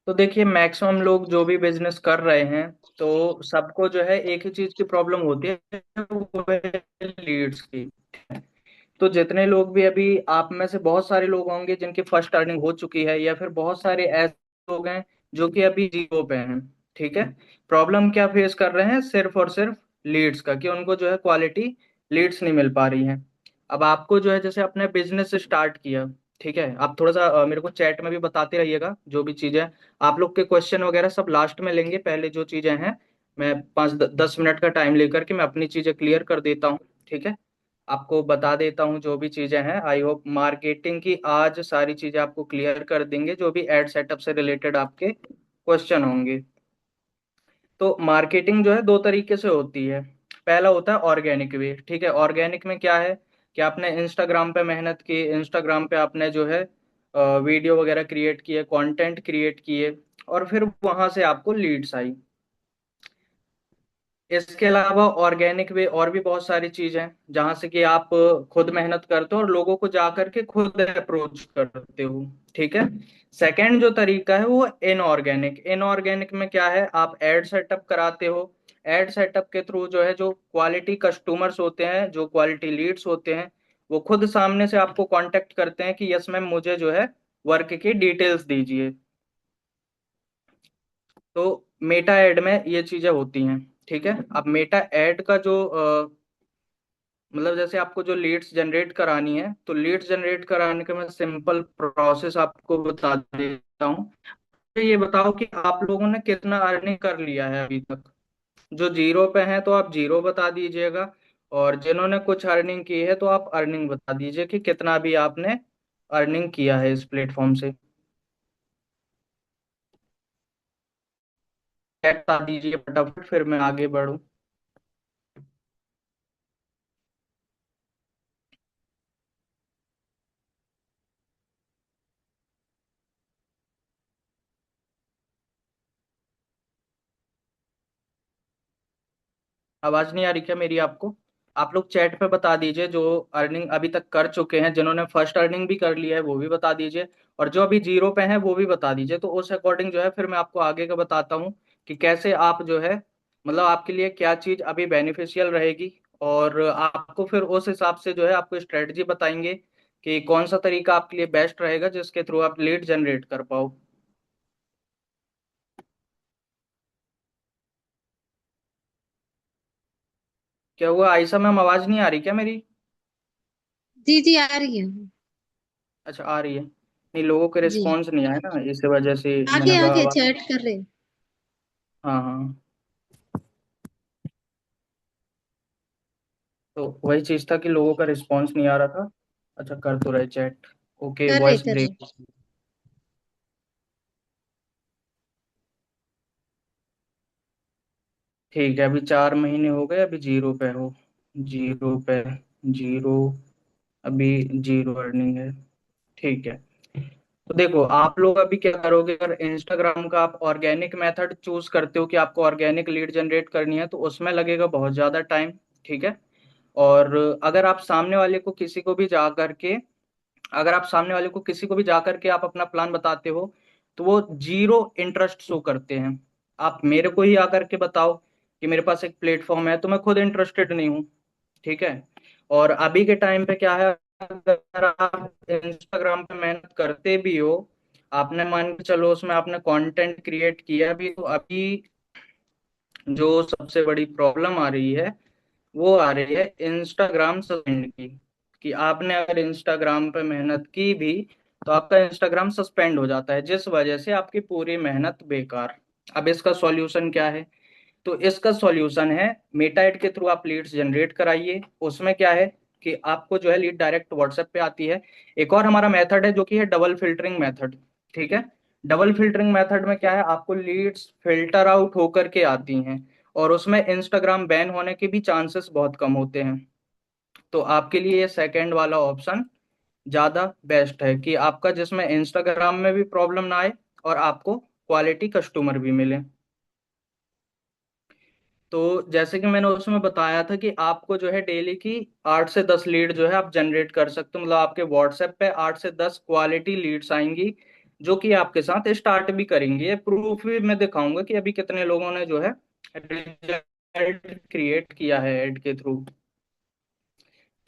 तो देखिए, मैक्सिमम लोग जो भी बिजनेस कर रहे हैं, तो सबको जो है एक ही चीज की प्रॉब्लम होती है, वो है लीड्स की। तो जितने लोग भी अभी, आप में से बहुत सारे लोग होंगे जिनकी फर्स्ट अर्निंग हो चुकी है, या फिर बहुत सारे ऐसे लोग हैं जो कि अभी जीरो पे हैं। ठीक है। प्रॉब्लम क्या फेस कर रहे हैं? सिर्फ और सिर्फ लीड्स का, कि उनको जो है क्वालिटी लीड्स नहीं मिल पा रही हैं। अब आपको जो है, जैसे अपने बिजनेस स्टार्ट किया, ठीक है, आप थोड़ा सा मेरे को चैट में भी बताते रहिएगा जो भी चीजें। आप लोग के क्वेश्चन वगैरह सब लास्ट में लेंगे, पहले जो चीजें हैं मैं 5-10 मिनट का टाइम लेकर के मैं अपनी चीजें क्लियर कर देता हूँ। ठीक है। आपको बता देता हूँ जो भी चीजें हैं। आई होप मार्केटिंग की आज सारी चीजें आपको क्लियर कर देंगे, जो भी एड सेटअप से रिलेटेड आपके क्वेश्चन होंगे। तो मार्केटिंग जो है दो तरीके से होती है। पहला होता है ऑर्गेनिक वे। ठीक है। ऑर्गेनिक में क्या है कि आपने इंस्टाग्राम पे मेहनत की, इंस्टाग्राम पे आपने जो है वीडियो वगैरह क्रिएट किए, कंटेंट क्रिएट किए, और फिर वहां से आपको लीड्स आई। इसके अलावा ऑर्गेनिक वे और भी बहुत सारी चीजें हैं, जहां से कि आप खुद मेहनत करते हो और लोगों को जा करके खुद अप्रोच करते हो। ठीक है। सेकंड जो तरीका है वो इनऑर्गेनिक। इनऑर्गेनिक में क्या है, आप एड सेटअप कराते हो। एड सेटअप के थ्रू जो है, जो क्वालिटी कस्टमर्स होते हैं, जो क्वालिटी लीड्स होते हैं, वो खुद सामने से आपको कांटेक्ट करते हैं कि यस मैम, मुझे जो है वर्क की डिटेल्स दीजिए। तो मेटा एड में ये चीजें होती हैं। ठीक है। अब मेटा एड का जो मतलब जैसे आपको जो लीड्स जनरेट करानी है, तो लीड्स जनरेट कराने का मैं सिंपल प्रोसेस आपको बता देता हूँ। तो ये बताओ कि आप लोगों ने कितना अर्निंग कर लिया है अभी तक। जो जीरो पे हैं तो आप जीरो बता दीजिएगा, और जिन्होंने कुछ अर्निंग की है तो आप अर्निंग बता दीजिए कि कितना भी आपने अर्निंग किया है इस प्लेटफॉर्म से। बता दीजिए फटाफट, फिर मैं आगे बढ़ूँ। आवाज नहीं आ रही क्या मेरी आपको? आप लोग चैट पे बता दीजिए जो अर्निंग अभी तक कर चुके हैं, जिन्होंने फर्स्ट अर्निंग भी कर लिया है वो भी बता दीजिए, और जो अभी जीरो पे हैं वो भी बता दीजिए। तो उस अकॉर्डिंग जो है फिर मैं आपको आगे का बताता हूँ कि कैसे आप जो है, मतलब आपके लिए क्या चीज अभी बेनिफिशियल रहेगी, और आपको फिर उस हिसाब से जो है आपको स्ट्रेटजी बताएंगे कि कौन सा तरीका आपके लिए बेस्ट रहेगा जिसके थ्रू आप लीड जनरेट कर पाओ। क्या हुआ आयशा मैम, आवाज नहीं आ रही क्या मेरी? जी जी, आ रही है। अच्छा, आ रही है। नहीं, लोगों के जी, रिस्पॉन्स नहीं आया ना, इस वजह से आगे मैंने कहा आगे आवाज। चैट कर रहे हैं। हाँ हाँ। तो वही चीज था कि लोगों का रिस्पॉन्स नहीं आ रहा था। अच्छा, कर तो रहे चैट। ओके, कर रहे वॉइस कर रहे। ब्रेक। ठीक है, अभी 4 महीने हो गए, अभी जीरो पे हो। जीरो पे। जीरो। अभी जीरो अर्निंग है। ठीक है। तो देखो, आप लोग अभी क्या करोगे, अगर इंस्टाग्राम का आप ऑर्गेनिक मेथड चूज करते हो कि आपको ऑर्गेनिक लीड जनरेट करनी है, तो उसमें लगेगा बहुत ज्यादा टाइम। ठीक है। और अगर आप सामने वाले को किसी को भी जा करके अगर आप सामने वाले को किसी को भी जा करके आप अपना प्लान बताते हो, तो वो जीरो इंटरेस्ट शो करते हैं। आप मेरे को ही आकर के बताओ कि मेरे पास एक प्लेटफॉर्म है, तो मैं खुद इंटरेस्टेड नहीं हूँ। ठीक है। और अभी के टाइम पे क्या है, अगर आप इंस्टाग्राम पे मेहनत करते भी हो, आपने मान के चलो उसमें आपने कंटेंट क्रिएट किया भी, तो अभी जो सबसे बड़ी प्रॉब्लम आ रही है वो आ रही है इंस्टाग्राम सस्पेंड की। कि आपने अगर इंस्टाग्राम पे मेहनत की भी, तो आपका इंस्टाग्राम सस्पेंड हो जाता है, जिस वजह से आपकी पूरी मेहनत बेकार। अब इसका सॉल्यूशन क्या है? तो इसका सॉल्यूशन है, मेटा एड के थ्रू आप लीड्स जनरेट कराइए। उसमें क्या है कि आपको जो है लीड डायरेक्ट व्हाट्सएप पे आती है। एक और हमारा मेथड है जो कि है डबल फिल्टरिंग मेथड। ठीक है। डबल फिल्टरिंग मेथड में क्या है, आपको लीड्स फिल्टर आउट होकर के आती हैं, और उसमें इंस्टाग्राम बैन होने के भी चांसेस बहुत कम होते हैं। तो आपके लिए ये सेकंड वाला ऑप्शन ज्यादा बेस्ट है, कि आपका जिसमें इंस्टाग्राम में भी प्रॉब्लम ना आए और आपको क्वालिटी कस्टमर भी मिले। तो जैसे कि मैंने उसमें बताया था कि आपको जो है डेली की 8 से 10 लीड जो है आप जनरेट कर सकते हो, मतलब आपके व्हाट्सएप पे 8 से 10 क्वालिटी लीड्स आएंगी, जो कि आपके साथ स्टार्ट भी करेंगे। ये प्रूफ भी मैं दिखाऊंगा कि अभी कितने लोगों ने जो है रिजल्ट क्रिएट किया है ऐड के थ्रू।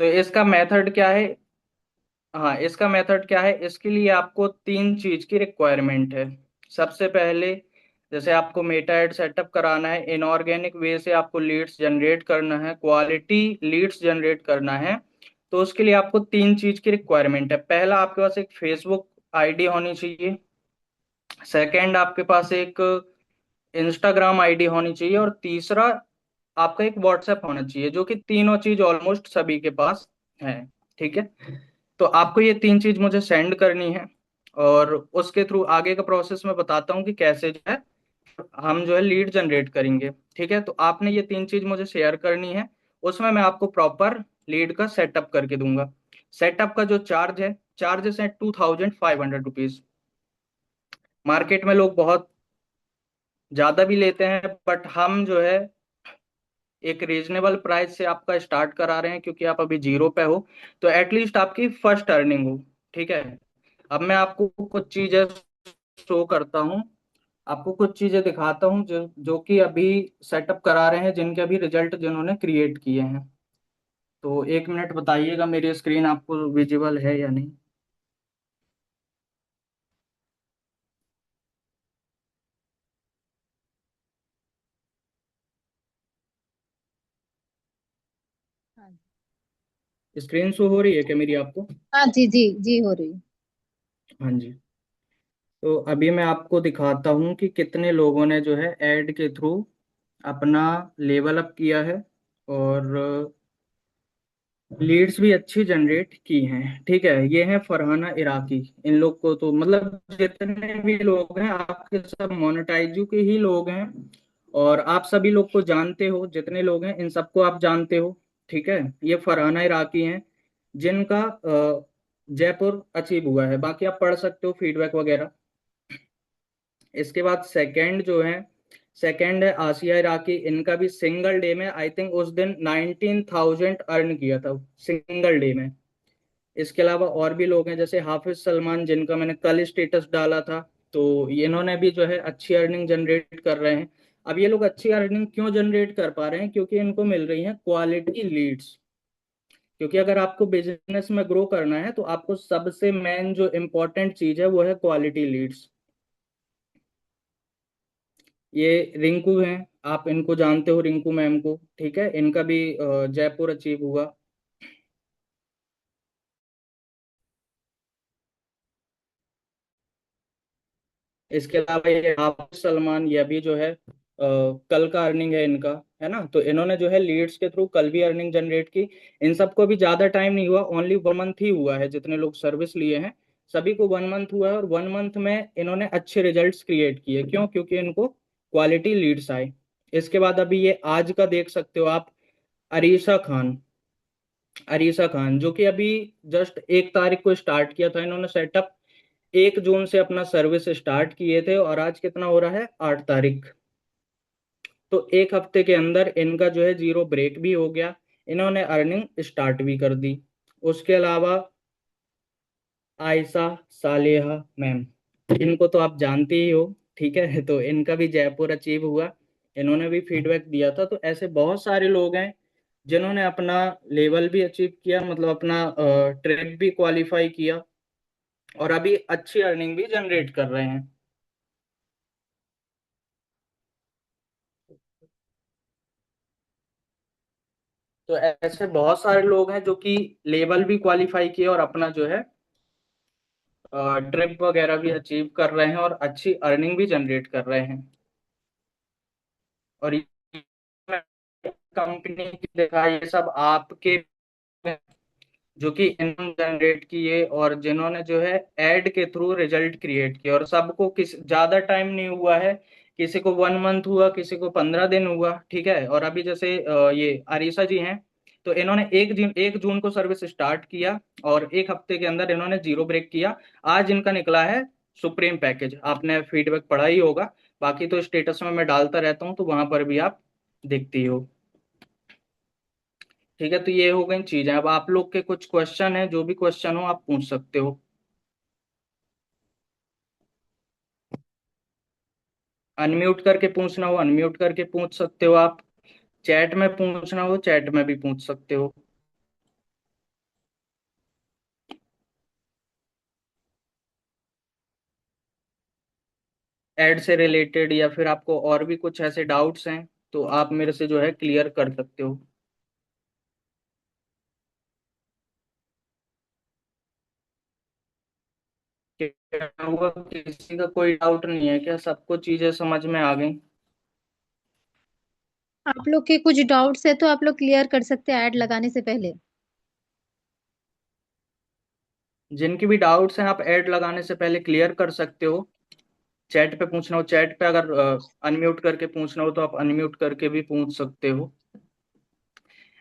तो इसका मेथड क्या है? हाँ, इसका मेथड क्या है, इसके लिए आपको तीन चीज की रिक्वायरमेंट है। सबसे पहले, जैसे आपको मेटा एड सेटअप कराना है, इनऑर्गेनिक वे से आपको लीड्स जनरेट करना है, क्वालिटी लीड्स जनरेट करना है, तो उसके लिए आपको तीन चीज की रिक्वायरमेंट है। पहला, आपके पास एक फेसबुक आईडी होनी चाहिए। सेकंड, आपके पास एक इंस्टाग्राम आईडी होनी चाहिए। और तीसरा, आपका एक व्हाट्सएप होना चाहिए, जो कि तीनों चीज ऑलमोस्ट सभी के पास है। ठीक है। तो आपको ये तीन चीज मुझे सेंड करनी है, और उसके थ्रू आगे का प्रोसेस मैं बताता हूँ कि कैसे जो है हम जो है लीड जनरेट करेंगे। ठीक है। तो आपने ये तीन चीज मुझे शेयर करनी है, उसमें मैं आपको प्रॉपर लीड का सेटअप करके दूंगा। सेटअप का जो चार्जेस है 2500 रुपीज। मार्केट में लोग बहुत ज्यादा भी लेते हैं, बट हम जो है एक रीजनेबल प्राइस से आपका स्टार्ट करा रहे हैं, क्योंकि आप अभी जीरो पे हो, तो एटलीस्ट आपकी फर्स्ट अर्निंग हो। ठीक है। अब मैं आपको कुछ चीजें शो करता हूँ, आपको कुछ चीजें दिखाता हूँ जो जो कि अभी सेटअप करा रहे हैं, जिनके अभी रिजल्ट जिन्होंने क्रिएट किए हैं। तो एक मिनट बताइएगा, मेरी स्क्रीन आपको विजिबल है या नहीं? हाँ स्क्रीन शो हो रही है क्या मेरी आपको? हाँ जी जी जी हो रही है। हाँ जी। तो अभी मैं आपको दिखाता हूँ कि कितने लोगों ने जो है एड के थ्रू अपना लेवल अप किया है, और लीड्स भी अच्छी जनरेट की हैं। ठीक है। ये है फरहाना इराकी। इन लोग को तो मतलब जितने भी लोग हैं आपके सब मोनेटाइजू के ही लोग हैं, और आप सभी लोग को जानते हो, जितने लोग हैं इन सबको आप जानते हो। ठीक है। ये फरहाना इराकी हैं, जिनका जयपुर अचीव हुआ है। बाकी आप पढ़ सकते हो फीडबैक वगैरह। इसके बाद सेकंड जो है, सेकंड है आसिया इराकी। इनका भी सिंगल डे में आई थिंक उस दिन 19,000 अर्न किया था, सिंगल डे में। इसके अलावा और भी लोग हैं, जैसे हाफिज सलमान, जिनका मैंने कल स्टेटस डाला था। तो इन्होंने भी जो है अच्छी अर्निंग जनरेट कर रहे हैं। अब ये लोग अच्छी अर्निंग क्यों जनरेट कर पा रहे हैं? क्योंकि इनको मिल रही है क्वालिटी लीड्स। क्योंकि अगर आपको बिजनेस में ग्रो करना है, तो आपको सबसे मेन जो इम्पोर्टेंट चीज है वो है क्वालिटी लीड्स। ये रिंकू हैं, आप इनको जानते हो, रिंकू मैम को। ठीक है। इनका भी जयपुर अचीव हुआ। इसके अलावा ये हाफिज सलमान, ये भी जो है कल का अर्निंग है इनका, है ना। तो इन्होंने जो है लीड्स के थ्रू कल भी अर्निंग जनरेट की। इन सबको भी ज्यादा टाइम नहीं हुआ, ओनली 1 मंथ ही हुआ है। जितने लोग सर्विस लिए हैं सभी को 1 मंथ हुआ है, और 1 मंथ में इन्होंने अच्छे रिजल्ट्स क्रिएट किए। क्यों? क्योंकि इनको क्वालिटी लीड्स आए। इसके बाद अभी ये आज का देख सकते हो आप, अरीशा खान। अरीसा खान जो कि अभी जस्ट 1 तारीख को स्टार्ट किया था इन्होंने सेटअप। 1 जून से अपना सर्विस स्टार्ट किए थे, और आज कितना हो रहा है, 8 तारीख। तो एक हफ्ते के अंदर इनका जो है जीरो ब्रेक भी हो गया, इन्होंने अर्निंग स्टार्ट भी कर दी। उसके अलावा आयशा सालेहा मैम, इनको तो आप जानते ही हो। ठीक है। तो इनका भी जयपुर अचीव हुआ, इन्होंने भी फीडबैक दिया था। तो ऐसे बहुत सारे लोग हैं जिन्होंने अपना लेवल भी अचीव किया, मतलब अपना ट्रिप भी क्वालिफाई किया, और अभी अच्छी अर्निंग भी जनरेट कर रहे हैं। तो ऐसे बहुत सारे लोग हैं जो कि लेवल भी क्वालिफाई किए, और अपना जो है ट्रिप वगैरह भी अचीव कर रहे हैं, और अच्छी अर्निंग भी जनरेट कर रहे हैं। और ये कंपनी की देखा, ये सब आपके जो कि इनकम जनरेट किए, और जिन्होंने जो है एड के थ्रू रिजल्ट क्रिएट किए, और सबको किस ज्यादा टाइम नहीं हुआ है। किसी को 1 मंथ हुआ, किसी को 15 दिन हुआ। ठीक है। और अभी जैसे ये आरिशा जी हैं, तो इन्होंने 1 जून को सर्विस स्टार्ट किया, और एक हफ्ते के अंदर इन्होंने जीरो ब्रेक किया। आज इनका निकला है सुप्रीम पैकेज, आपने फीडबैक पढ़ा ही होगा। बाकी तो स्टेटस में मैं डालता रहता हूँ, तो वहां पर भी आप देखती हो। ठीक है। तो ये हो गई चीजें। अब आप लोग के कुछ क्वेश्चन है, जो भी क्वेश्चन हो आप पूछ सकते हो। अनम्यूट करके पूछना हो अनम्यूट करके पूछ सकते हो आप। चैट में पूछना हो चैट में भी पूछ सकते हो। ऐड से रिलेटेड या फिर आपको और भी कुछ ऐसे डाउट्स हैं तो आप मेरे से जो है क्लियर कर सकते हो। क्या हुआ, किसी का कोई डाउट नहीं है क्या? सबको चीजें समझ में आ गई? आप लोग के कुछ डाउट्स है तो आप लोग क्लियर कर सकते हैं ऐड लगाने से पहले। जिनकी भी डाउट्स हैं आप ऐड लगाने से पहले क्लियर कर सकते हो। चैट पे पूछना हो चैट पे, अगर अनम्यूट करके पूछना हो तो आप अनम्यूट करके भी पूछ सकते हो।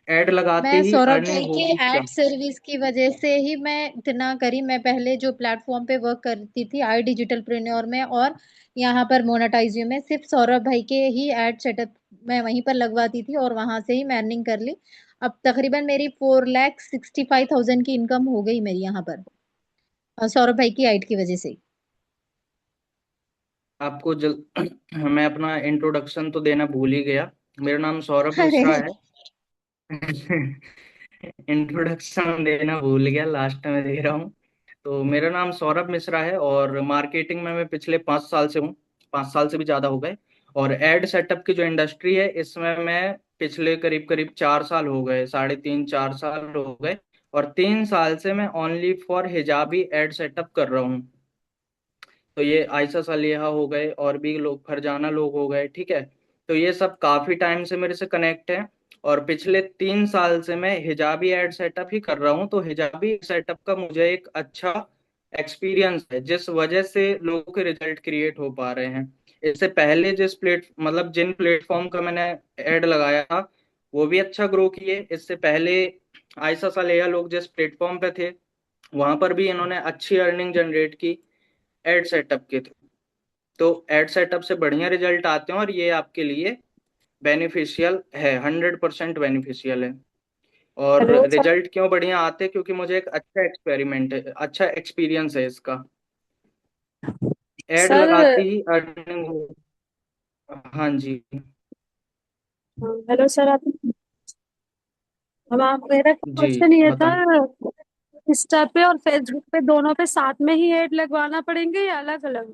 ऐड लगाते मैं ही सौरभ भाई अर्निंग के होगी क्या? एड सर्विस की वजह से ही मैं इतना करी। मैं पहले जो प्लेटफॉर्म पे वर्क करती थी आई डिजिटल प्रेन्योर में और यहाँ पर मोनेटाइजियो में, सिर्फ सौरभ भाई के ही एड सेटअप मैं वहीं पर लगवाती थी और वहां से ही मैं अर्निंग कर ली। अब तकरीबन मेरी 4,65,000 की इनकम हो गई मेरी यहाँ पर, और सौरभ भाई की एड की वजह से। आपको जल मैं अपना इंट्रोडक्शन तो देना भूल ही गया। मेरा नाम सौरभ मिश्रा अरे, है। इंट्रोडक्शन देना भूल गया, लास्ट में दे रहा हूँ। तो मेरा नाम सौरभ मिश्रा है और मार्केटिंग में मैं पिछले 5 साल से हूँ। 5 साल से भी ज़्यादा हो गए। और एड सेटअप की जो इंडस्ट्री है इसमें मैं पिछले करीब करीब 4 साल हो गए, 3.5 4 साल हो गए। और 3 साल से मैं ओनली फॉर हिजाबी एड सेटअप कर रहा हूँ। तो ये आयशा सालिहा हो गए और भी लोग, फरजाना लोग हो गए, ठीक है। तो ये सब काफी टाइम से मेरे से कनेक्ट है। और पिछले 3 साल से मैं हिजाबी एड सेटअप ही कर रहा हूँ, तो हिजाबी सेटअप का मुझे एक अच्छा एक्सपीरियंस है जिस वजह से लोगों के रिजल्ट क्रिएट हो पा रहे हैं। इससे पहले जिस प्लेट मतलब जिन प्लेटफॉर्म का मैंने एड लगाया था वो भी अच्छा ग्रो किए। इससे पहले आयशा सालिहा लोग जिस प्लेटफॉर्म पे थे वहां पर भी इन्होंने अच्छी अर्निंग जनरेट की एड सेटअप के थ्रू। तो एड सेटअप से बढ़िया रिजल्ट आते हैं और ये आपके लिए बेनिफिशियल है, 100% बेनिफिशियल है। और हेलो सर। रिजल्ट क्यों बढ़िया आते हैं? क्योंकि मुझे एक अच्छा एक्सपेरिमेंट है, अच्छा एक्सपीरियंस है इसका। एड सर लगाते ही अर्निंग हो। हाँ जी। हेलो सर, आप हम आप मेरा जी क्वेश्चन ये था, बताएं। इंस्टा पे और फेसबुक पे दोनों पे साथ में ही ऐड लगवाना पड़ेंगे या अलग अलग?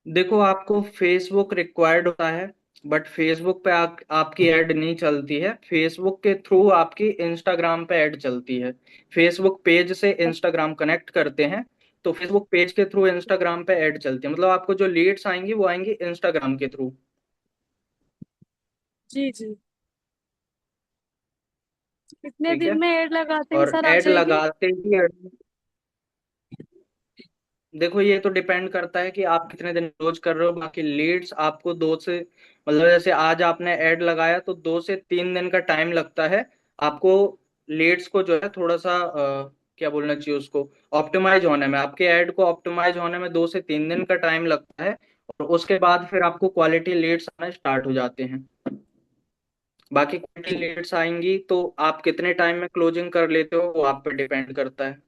देखो आपको फेसबुक रिक्वायर्ड होता है, बट फेसबुक पे आपकी ऐड नहीं चलती है। फेसबुक के थ्रू आपकी इंस्टाग्राम पे ऐड चलती है। फेसबुक पेज से इंस्टाग्राम कनेक्ट करते हैं, तो फेसबुक पेज के थ्रू इंस्टाग्राम पे ऐड चलती है। मतलब आपको जो लीड्स आएंगी वो आएंगी इंस्टाग्राम के थ्रू। जी जी। कितने ठीक है। दिन में ऐड लगाते ही और सर आ ऐड जाएगी? लगाते ही देखो ये तो डिपेंड करता है कि आप कितने दिन रोज कर रहे हो। बाकी लीड्स आपको दो से मतलब जैसे आज आपने ऐड लगाया तो 2 से 3 दिन का टाइम लगता है आपको लीड्स को जो है थोड़ा सा क्या बोलना चाहिए उसको, ऑप्टिमाइज होने में। आपके ऐड को ऑप्टिमाइज होने में 2 से 3 दिन का टाइम लगता है। और उसके बाद फिर आपको क्वालिटी लीड्स आना स्टार्ट हो जाते हैं। बाकी क्वालिटी लीड्स आएंगी तो आप कितने टाइम में क्लोजिंग कर लेते हो वो आप पे डिपेंड करता है।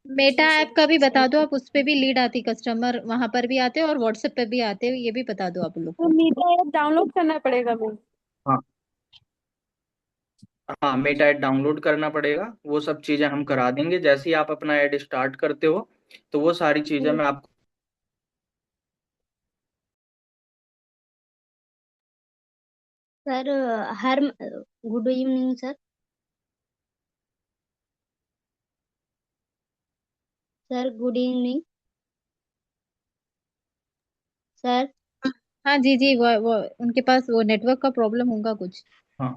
मेटा जी ऐप का भी सर। बता दो आप, उस पे भी लीड आती, कस्टमर वहां पर भी आते हैं और व्हाट्सएप पे भी आते हैं, ये भी बता दो आप लोग तो को। मीटा ऐप डाउनलोड करना पड़ेगा मैं? हाँ। हाँ मेटा ऐड डाउनलोड करना पड़ेगा, वो सब चीजें हम करा देंगे जैसे ही आप अपना ऐड स्टार्ट करते हो। तो वो सारी चीजें जी। मैं आपको। सर हर good evening sir. Sir good evening sir. हाँ जी जी, वो उनके पास वो नेटवर्क का प्रॉब्लम होगा कुछ। हाँ।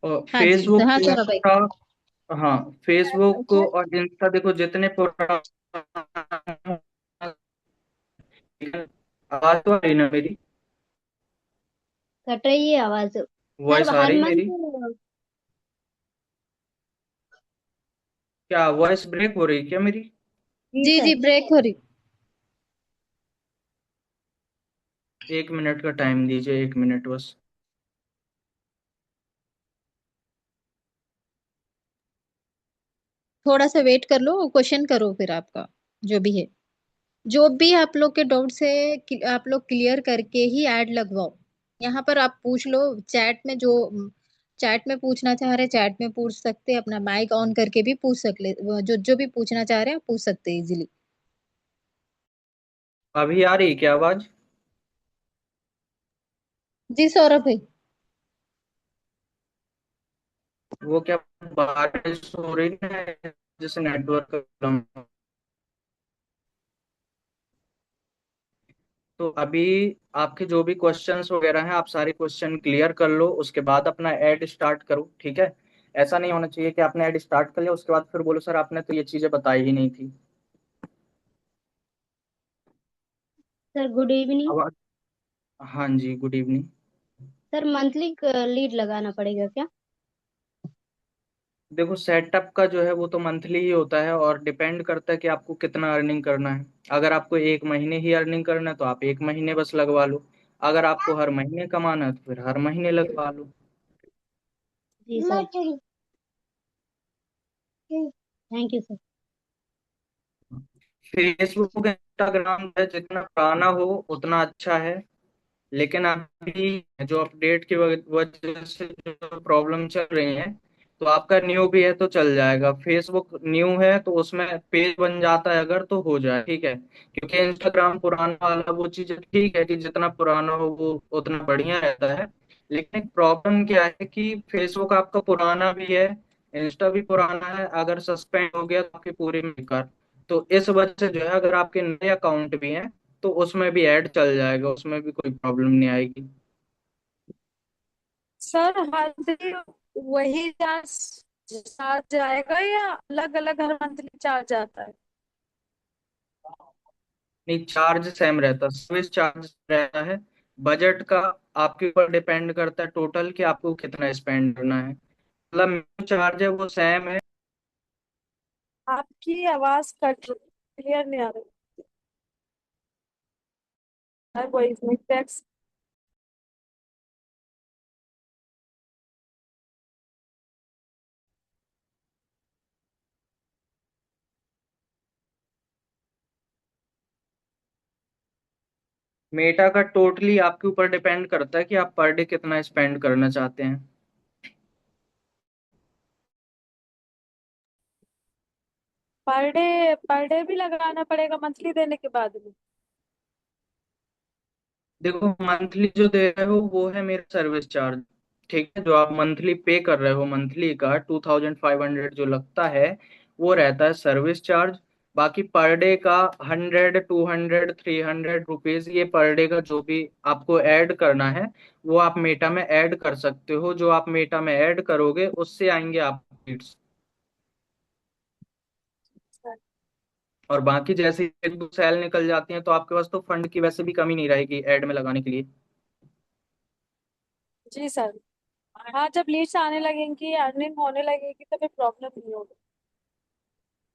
और हाँ जी, फेसबुक, हाँ सौरभ भाई। इंस्टा। हाँ फेसबुक सर और इंस्टा देखो जितने आवाज तो आ रही ना मेरी? कट रही है आवाज सर। वॉइस आ हर रही मेरी? मंथ। क्या वॉइस ब्रेक हो रही क्या मेरी? जी जी जी, सर। ब्रेक हो रही। 1 मिनट का टाइम दीजिए, 1 मिनट बस। थोड़ा सा वेट कर लो, क्वेश्चन करो फिर आपका जो भी है। जो भी आप लोग के डाउट्स है आप लोग क्लियर करके ही ऐड लगवाओ। यहाँ पर आप पूछ लो, चैट में जो चैट में पूछना चाह रहे चैट में पूछ सकते, अपना माइक ऑन करके भी पूछ सकते, जो जो भी पूछना चाह रहे हैं आप पूछ सकते इजीली। अभी आ रही क्या आवाज? जी सौरभ भाई। वो क्या बारिश हो रही है जैसे नेटवर्क प्रॉब्लम। तो अभी आपके जो भी क्वेश्चंस वगैरह हैं आप सारे क्वेश्चन क्लियर कर लो, उसके बाद अपना ऐड स्टार्ट करो, ठीक है? ऐसा नहीं होना चाहिए कि आपने ऐड स्टार्ट कर लिया उसके बाद फिर बोलो सर आपने तो ये चीजें बताई ही नहीं थी। Sir good evening. अब हाँ जी, good evening. Sir monthly lead लगाना पड़ेगा क्या? देखो सेटअप का जो है वो तो मंथली ही होता है और डिपेंड करता है कि आपको कितना अर्निंग करना है। अगर आपको एक महीने ही अर्निंग करना है तो आप एक महीने बस लगवा लो। अगर आपको हर महीने कमाना है तो फिर हर महीने लगवा लो। जी sir. Thank you sir. Facebook Instagram है जितना पुराना हो उतना अच्छा है। लेकिन अभी जो अपडेट की वजह से जो प्रॉब्लम चल रही है, तो आपका न्यू भी है तो चल जाएगा। फेसबुक न्यू है तो उसमें पेज बन जाता है अगर तो हो जाए, ठीक है? क्योंकि इंस्टाग्राम पुराना वाला वो चीज ठीक है कि जितना पुराना हो वो उतना बढ़िया रहता है। लेकिन एक प्रॉब्लम क्या है कि फेसबुक आपका पुराना भी है, इंस्टा भी पुराना है, अगर सस्पेंड हो गया तो आपकी पूरी बेकार। तो इस वजह से जो है अगर आपके नए अकाउंट भी हैं तो उसमें भी ऐड चल जाएगा, उसमें भी कोई प्रॉब्लम नहीं आएगी। सर हर दिन वही चार्ज चार्ज आएगा या अलग अलग हर मंथली चार्ज आता है? नहीं, चार्ज सेम रहता, सर्विस चार्ज रहता है। बजट का आपके ऊपर डिपेंड करता है टोटल कि आपको कितना स्पेंड करना है। मतलब चार्ज है वो सेम है। आपकी आवाज कट रही, क्लियर नहीं आ रही है कोई टैक्स। मेटा का टोटली आपके ऊपर डिपेंड करता है कि आप पर डे कितना स्पेंड करना चाहते हैं। पर डे भी लगाना पड़ेगा मंथली देने के बाद में? देखो मंथली जो दे रहे हो वो है मेरा सर्विस चार्ज, ठीक है? जो आप मंथली पे कर रहे हो, मंथली का 2500 जो लगता है वो रहता है सर्विस चार्ज। बाकी पर डे का 100, 200, 300 रुपीज, ये पर डे का जो भी आपको ऐड करना है वो आप मेटा में ऐड कर सकते हो। जो आप मेटा में ऐड करोगे उससे आएंगे आप लीड्स। और बाकी जैसे एक दो सेल निकल जाती हैं तो आपके पास तो फंड की वैसे भी कमी नहीं रहेगी ऐड में लगाने के लिए। जी सर। हाँ, जब लीड्स आने लगेंगी अर्निंग होने लगेगी तो फिर प्रॉब्लम नहीं होगी।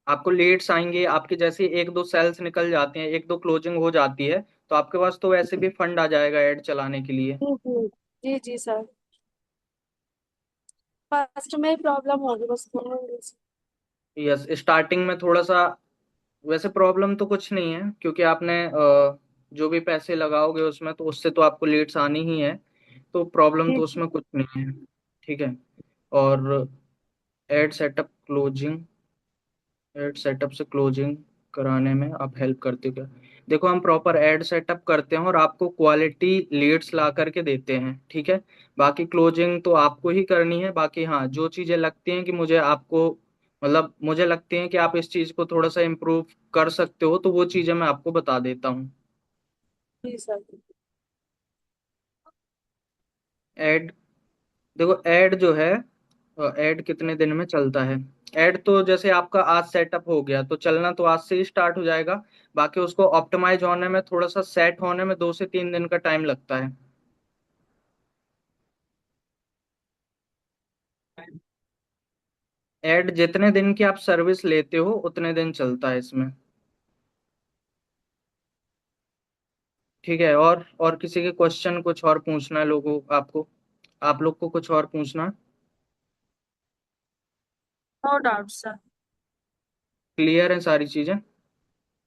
आपको लेट्स आएंगे, आपके जैसे एक दो सेल्स निकल जाते हैं, एक दो क्लोजिंग हो जाती है, तो आपके पास तो वैसे भी फंड आ जाएगा ऐड चलाने के लिए। जी जी सर। फर्स्ट में ही प्रॉब्लम होगी बस बोलूंगी। यस, स्टार्टिंग में थोड़ा सा वैसे प्रॉब्लम तो कुछ नहीं है क्योंकि आपने जो भी पैसे लगाओगे उसमें तो उससे तो आपको लेट्स आनी ही है। तो प्रॉब्लम जी तो जी। उसमें कुछ नहीं है, ठीक है? और ad setup closing, ad setup से क्लोजिंग कराने में आप हेल्प करते हो क्या? देखो हम प्रॉपर एड सेटअप करते हैं और आपको क्वालिटी लीड्स ला करके देते हैं, ठीक है? बाकी क्लोजिंग तो आपको ही करनी है। बाकी हाँ, जो चीजें लगती हैं कि मुझे आपको मतलब मुझे लगती है कि आप इस चीज को थोड़ा सा इम्प्रूव कर सकते हो तो वो चीजें मैं आपको बता देता हूँ। जी सर। एड, देखो ऐड जो है, ऐड कितने दिन में चलता है? ऐड तो जैसे आपका आज सेटअप हो गया तो चलना तो आज से ही स्टार्ट हो जाएगा। बाकी उसको ऑप्टिमाइज होने में थोड़ा सा सेट होने में 2 से 3 दिन का टाइम लगता है। ऐड जितने दिन की आप सर्विस लेते हो उतने दिन चलता है इसमें, ठीक है? और किसी के क्वेश्चन कुछ और पूछना है लोगों आपको, आप लोग को कुछ और पूछना है? No doubt sir. क्लियर है सारी चीजें?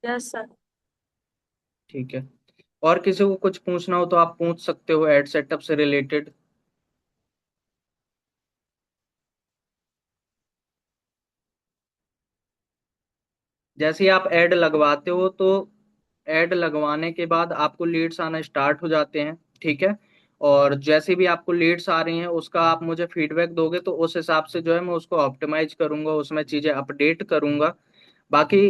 Yes sir. ठीक है। और किसी को कुछ पूछना हो तो आप पूछ सकते हो एड सेटअप से रिलेटेड। जैसे ही आप ऐड लगवाते हो तो ऐड लगवाने के बाद आपको लीड्स आना स्टार्ट हो जाते हैं, ठीक है। और जैसे भी आपको लीड्स आ रही हैं उसका आप मुझे फीडबैक दोगे तो उस हिसाब से जो है मैं उसको ऑप्टिमाइज करूंगा, उसमें चीजें अपडेट करूंगा। बाकी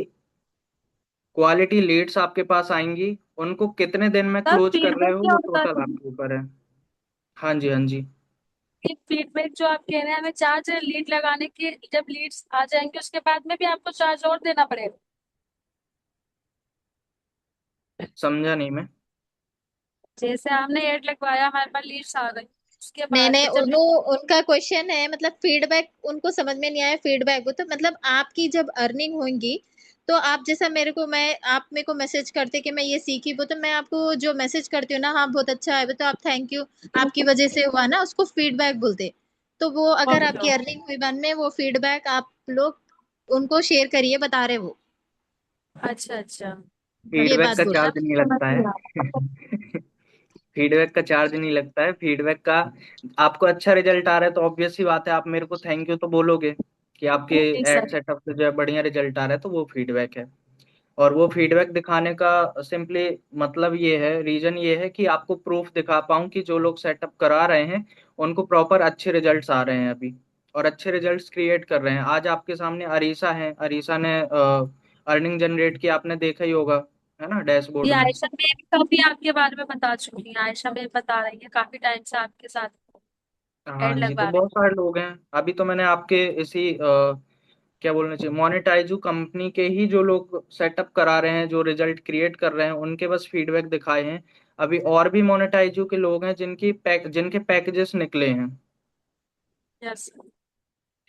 क्वालिटी लीड्स आपके पास आएंगी, उनको कितने दिन में तब क्लोज कर रहे फीडबैक हो क्या वो होता टोटल है? आपके ऊपर है। हाँ जी, हाँ जी। फीडबैक जो आप कह रहे हैं हमें चार्ज लीड लगाने के, जब लीड्स आ जाएंगे उसके बाद में भी आपको चार्ज और देना पड़ेगा? समझा नहीं मैं। जैसे हमने एड लगवाया, हमारे पास लीड्स आ गई, उसके बाद मैंने में जब वो उनका क्वेश्चन है, मतलब फीडबैक उनको समझ में नहीं आया। फीडबैक वो तो मतलब आपकी जब अर्निंग होंगी तो आप जैसा मेरे को, मैं आप मेरे को मैसेज करते कि मैं ये सीखी, वो तो मैं आपको जो मैसेज करती हूँ ना, हाँ बहुत अच्छा है, वो तो आप थैंक यू, आपकी वजह से हुआ ना, उसको फीडबैक बोलते। तो वो अगर ओके आपकी अर्निंग हुई बाद में वो फीडबैक आप लोग उनको शेयर करिए, बता रहे वो, अच्छा अच्छा। ये फीडबैक बात का बोल रहे। चार्ज नहीं समझ लगता गया। है। फीडबैक का चार्ज नहीं लगता है, फीडबैक का आपको अच्छा रिजल्ट आ रहा है तो ऑब्वियस सी बात है आप मेरे को थैंक यू तो बोलोगे कि आपके जी एड सर। सेटअप से जो है बढ़िया रिजल्ट आ रहा है, तो वो फीडबैक है। और वो फीडबैक दिखाने का सिंपली मतलब ये है, रीजन ये है कि आपको प्रूफ दिखा पाऊं कि जो लोग सेटअप करा रहे हैं उनको प्रॉपर अच्छे रिजल्ट्स आ रहे हैं अभी, और अच्छे रिजल्ट्स क्रिएट कर रहे हैं। आज आपके सामने अरीसा है, अरीसा ने अर्निंग जनरेट की, आपने देखा ही होगा, है ना, ये डैशबोर्ड में। आयशा मैं भी काफी आपके बारे में बता चुकी हूँ, आयशा में बता रही है काफी टाइम से आपके साथ हाँ एड जी, तो लगवा रही बहुत सारे लोग हैं। अभी तो मैंने आपके इसी क्या बोलना चाहिए, मोनेटाइजू कंपनी के ही जो लोग सेटअप करा रहे हैं, जो रिजल्ट क्रिएट कर रहे हैं, उनके बस फीडबैक दिखाए हैं। अभी और भी मोनेटाइजू के लोग हैं जिनके पैकेजेस निकले हैं, है। यस।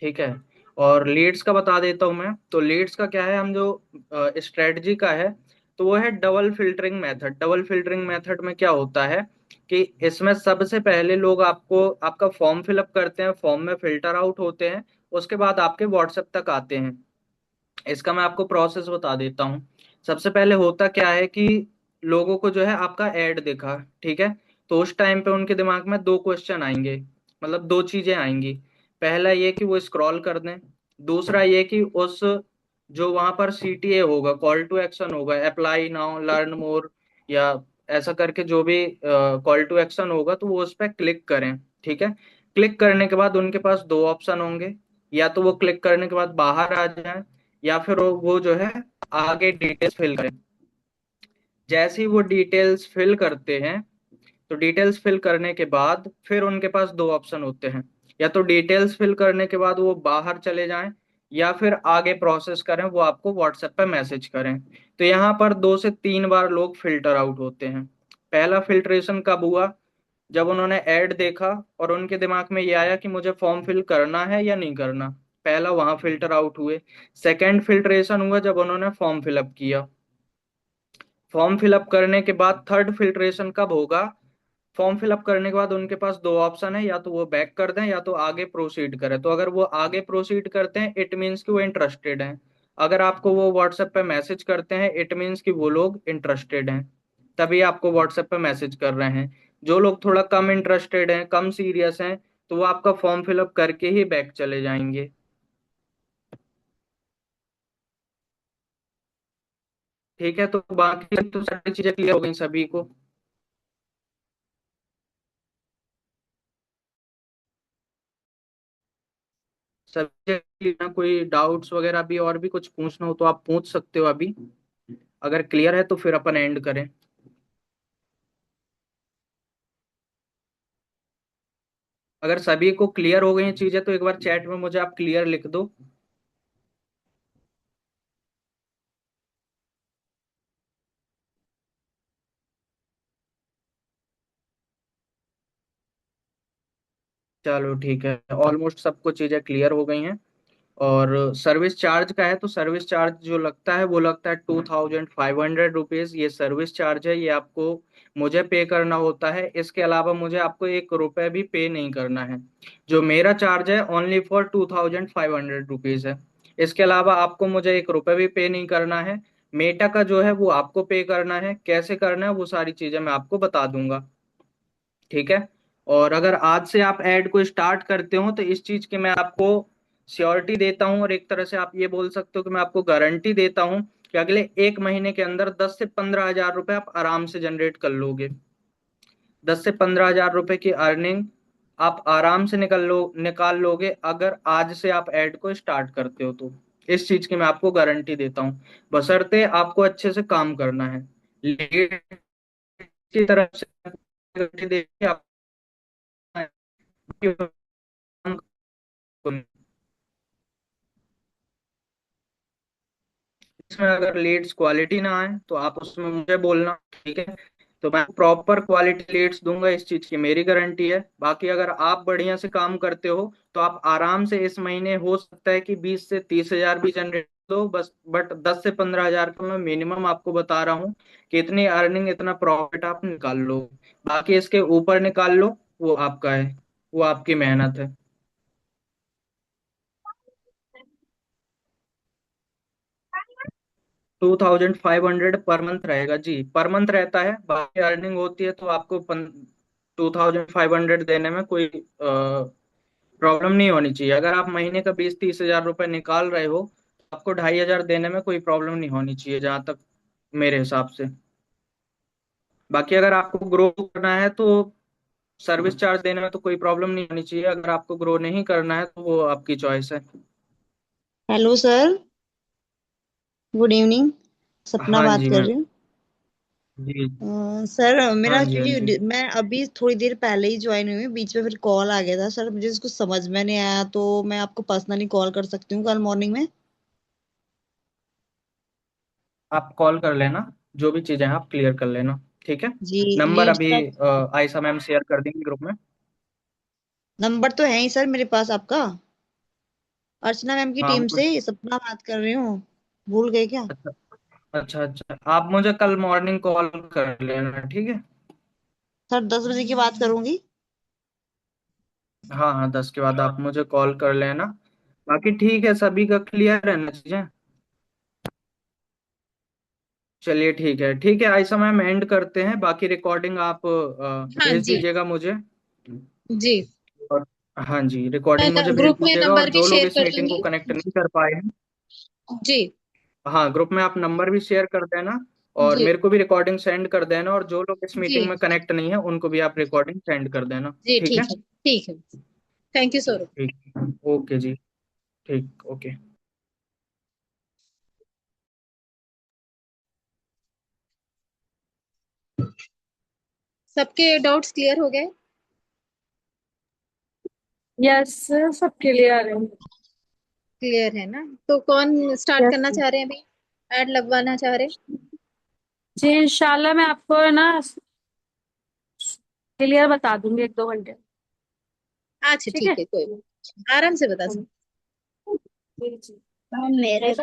ठीक है। और लीड्स का बता देता हूँ मैं, तो लीड्स का क्या है, हम जो स्ट्रेटजी का है, तो वो है double filtering method. Double filtering method में क्या होता है कि इसमें सबसे पहले लोग आपको आपका फॉर्म फिलअप करते हैं, फॉर्म में फिल्टर आउट होते हैं, उसके बाद आपके व्हाट्सएप तक आते हैं। इसका मैं आपको प्रोसेस बता देता हूँ। सबसे पहले होता क्या है कि लोगों को जो है आपका ऐड दिखा, ठीक है, तो उस टाइम पे उनके दिमाग में दो क्वेश्चन आएंगे, मतलब दो चीजें आएंगी। पहला ये कि वो स्क्रॉल कर दें, दूसरा ये कि उस जो वहां पर सीटीए होगा, कॉल टू एक्शन होगा, अप्लाई नाउ, लर्न मोर, या ऐसा करके जो भी कॉल टू एक्शन होगा, तो वो उस पर क्लिक करें, ठीक है। क्लिक करने के बाद उनके पास दो ऑप्शन होंगे, या तो वो क्लिक करने के बाद बाहर आ जाए, या फिर वो जो है आगे डिटेल्स फिल करें। जैसे ही वो डिटेल्स फिल करते हैं, तो डिटेल्स फिल करने के बाद फिर उनके पास दो ऑप्शन होते हैं, या तो डिटेल्स फिल करने के बाद वो बाहर चले जाएं, या फिर आगे प्रोसेस करें, वो आपको व्हाट्सएप पे मैसेज करें। तो यहाँ पर 2 से 3 बार लोग फिल्टर आउट होते हैं। पहला फिल्ट्रेशन कब हुआ, जब उन्होंने ऐड देखा और उनके दिमाग में ये आया कि मुझे फॉर्म फिल करना है या नहीं करना, पहला वहां फिल्टर आउट हुए। सेकंड फिल्ट्रेशन हुआ जब उन्होंने फॉर्म फिलअप किया। फॉर्म फिलअप करने के बाद थर्ड फिल्ट्रेशन कब होगा, फॉर्म फिलअप करने के बाद उनके पास दो ऑप्शन है, या तो वो बैक कर दें या तो आगे प्रोसीड करें। तो अगर वो आगे प्रोसीड करते हैं इट मीन्स कि वो इंटरेस्टेड हैं, अगर आपको वो व्हाट्सएप पे मैसेज करते हैं इट मीन्स कि वो लोग इंटरेस्टेड हैं, तभी आपको व्हाट्सएप पे मैसेज कर रहे हैं। जो लोग थोड़ा कम इंटरेस्टेड हैं, कम सीरियस हैं, तो वो आपका फॉर्म फिलअप करके ही बैक चले जाएंगे। ठीक है, तो बाकी तो सारी चीजें क्लियर हो गई सभी को। सभी चीजें कोई डाउट्स वगैरह भी और भी कुछ पूछना हो तो आप पूछ सकते हो अभी, अगर क्लियर है तो फिर अपन एंड करें। अगर सभी को क्लियर हो गई हैं चीजें तो एक बार चैट में मुझे आप क्लियर लिख दो। चलो ठीक है, ऑलमोस्ट सबको चीजें क्लियर हो गई हैं। और सर्विस चार्ज का है, तो सर्विस चार्ज जो लगता है वो लगता है 2500 रुपीज, ये सर्विस चार्ज है, ये आपको मुझे पे करना होता है। इसके अलावा मुझे आपको 1 रुपए भी पे नहीं करना है। जो मेरा चार्ज है ओनली फॉर 2500 रुपीज है। इसके अलावा आपको मुझे 1 रुपए भी पे नहीं करना है। मेटा का जो है वो आपको पे करना है, कैसे करना है वो सारी चीजें मैं आपको बता दूंगा। ठीक है। और अगर आज से आप ऐड को स्टार्ट करते हो तो इस चीज की मैं आपको श्योरिटी देता हूँ, और एक तरह से आप ये बोल सकते हो कि मैं आपको गारंटी देता हूँ कि अगले एक महीने के अंदर 10 से 15 हजार रुपए आप आराम से जनरेट कर लोगे। 10 से 15 हजार रुपए की अर्निंग आप आराम से निकाल लोगे अगर आज से आप ऐड को स्टार्ट करते हो तो। इस चीज की मैं आपको गारंटी देता हूँ, बशर्ते आपको अच्छे से काम करना है। लीड की तरफ से गारंटी देखिए आप इसमें अगर लीड्स क्वालिटी ना आए तो आप उसमें मुझे बोलना। ठीक है। तो मैं प्रॉपर क्वालिटी लीड्स दूंगा, इस चीज की मेरी गारंटी है। बाकी अगर आप बढ़िया से काम करते हो तो आप आराम से इस महीने हो सकता है कि 20 से 30 हजार भी जनरेट दो बस, बट 10 से 15 हजार का मैं मिनिमम आपको बता रहा हूँ कि इतनी अर्निंग इतना प्रॉफिट आप निकाल लो। बाकी इसके ऊपर निकाल लो, वो आपका है, वो आपकी मेहनत है। 2500 पर मंथ रहेगा जी, पर मंथ रहता है। बाकी अर्निंग होती है तो आपको 2500 देने में कोई प्रॉब्लम नहीं होनी चाहिए। अगर आप महीने का 20-30 हजार रुपए निकाल रहे हो तो आपको 2500 देने में कोई प्रॉब्लम नहीं होनी चाहिए, जहां तक मेरे हिसाब से। बाकी अगर आपको ग्रो करना है तो सर्विस चार्ज देने में तो कोई प्रॉब्लम नहीं होनी चाहिए। अगर आपको ग्रो नहीं करना है तो वो आपकी चॉइस है। Hello sir, good evening. सपना हाँ बात जी कर मैम। रही हूँ। जी। सर मेरा हाँ जी, हाँ जी। एक्चुअली मैं अभी थोड़ी देर पहले ही ज्वाइन हुई हूँ, बीच में फिर कॉल आ गया था सर, मुझे इसको समझ में नहीं आया, तो मैं आपको पर्सनली कॉल कर सकती हूँ कल मॉर्निंग में? आप कॉल कर लेना, जो भी चीजें हैं आप क्लियर कर लेना। ठीक है। जी। नंबर लीड अभी का आयशा मैम शेयर कर देंगे ग्रुप में। नंबर तो है ही सर मेरे पास आपका। अर्चना मैम की हाँ टीम से सपना बात कर रही हूँ, भूल गए क्या? अच्छा, अच्छा अच्छा, आप मुझे कल मॉर्निंग कॉल कर लेना, ठीक है। सर 10 बजे की बात करूंगी। हाँ हाँ, 10 के बाद आप मुझे कॉल कर लेना। बाकी ठीक है, सभी का क्लियर है ना चीजें। चलिए ठीक है, ठीक है आयशा मैम, एंड करते हैं। बाकी रिकॉर्डिंग आप हाँ भेज जी। दीजिएगा मुझे। जी, और हाँ जी, मैं रिकॉर्डिंग मुझे भेज ग्रुप में दीजिएगा, और नंबर भी जो लोग शेयर इस कर मीटिंग को दूंगी। कनेक्ट नहीं कर पाए हैं, जी। हाँ ग्रुप में आप नंबर भी शेयर कर देना। और जी। मेरे को भी रिकॉर्डिंग सेंड कर देना, और जो लोग इस जी। मीटिंग में कनेक्ट नहीं है उनको भी आप रिकॉर्डिंग सेंड कर देना। जी ठीक है। ठीक है, ठीक है। Thank you Saurabh. ठीक। ओके जी। ठीक, ओके। सबके डाउट्स क्लियर हो गए? यस, सब क्लियर है। क्लियर है ना? तो कौन स्टार्ट यस करना चाह रहे हैं अभी? ऐड लगवाना चाह रहे हैं? जी, इंशाल्लाह मैं आपको है ना क्लियर बता दूंगी 1-2 घंटे। अच्छा ठीक ठीक है। है, कोई बात नहीं। आराम से बता सकते। जी जी। मेरे